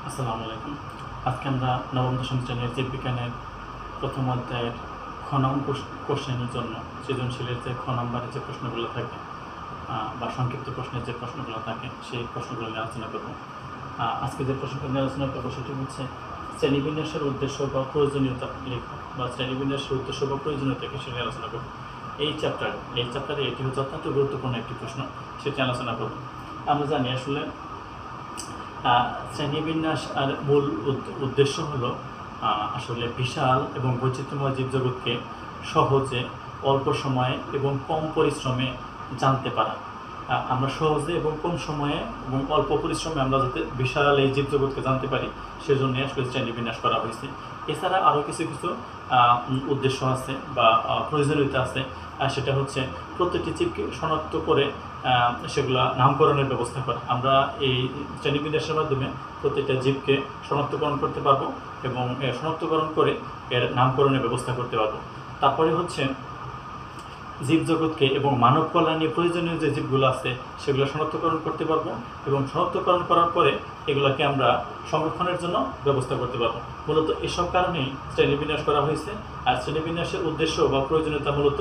আসসালামু আলাইকুম। আজকে আমরা নবম দশম শ্রেণীর জীববিজ্ঞানের প্রথম অধ্যায়ের খ নং কোশ্চেনের জন্য সৃজনশীলের যে খ নম্বরের যে প্রশ্নগুলো থাকে বা সংক্ষিপ্ত প্রশ্নের যে প্রশ্নগুলো থাকে সেই প্রশ্নগুলো নিয়ে আলোচনা করব। আজকে যে প্রশ্নটা নিয়ে আলোচনা করবো সেটি হচ্ছে শ্রেণীবিন্যাসের উদ্দেশ্য বা প্রয়োজনীয়তা লেখা বা শ্রেণীবিন্যাসের উদ্দেশ্য বা প্রয়োজনীয়তা কি সেটা আলোচনা করব। এই চ্যাপ্টারে এটি হচ্ছে অত্যন্ত গুরুত্বপূর্ণ একটি প্রশ্ন, সেটি আলোচনা করব। আমরা জানি আসলে শ্রেণীবিন্যাস আর মূল উদ্দেশ্য হলো আসলে বিশাল এবং বৈচিত্র্যময় জীবজগৎকে সহজে, অল্প সময়ে এবং কম পরিশ্রমে জানতে পারা। আমরা সহজে এবং কম সময়ে এবং অল্প পরিশ্রমে আমরা যাতে বিশাল এই জীবজগৎকে জানতে পারি সেজন্য আসলে শ্রেণীবিন্যাস করা হয়েছে। এছাড়া আরও কিছু কিছু উদ্দেশ্য আছে বা প্রয়োজনীয়তা আছে, সেটা হচ্ছে প্রত্যেকটি জীবকে শনাক্ত করে সেগুলো নামকরণের ব্যবস্থা করা। আমরা এই শ্রেণীবিন্যাসের মাধ্যমে প্রত্যেকটা জীবকে শনাক্তকরণ করতে পারবো এবং শনাক্তকরণ করে এর নামকরণের ব্যবস্থা করতে পারবো। তারপরে হচ্ছে জীবজগৎকে এবং মানব কল্যাণে প্রয়োজনীয় যে জীবগুলো আছে সেগুলো শনাক্তকরণ করতে পারবো এবং শনাক্তকরণ করার পরে এগুলোকে আমরা সংরক্ষণের জন্য ব্যবস্থা করতে পারবো। মূলত এসব কারণেই শ্রেণীবিন্যাস করা হয়েছে। আর শ্রেণীবিন্যাসের উদ্দেশ্য বা প্রয়োজনীয়তা মূলত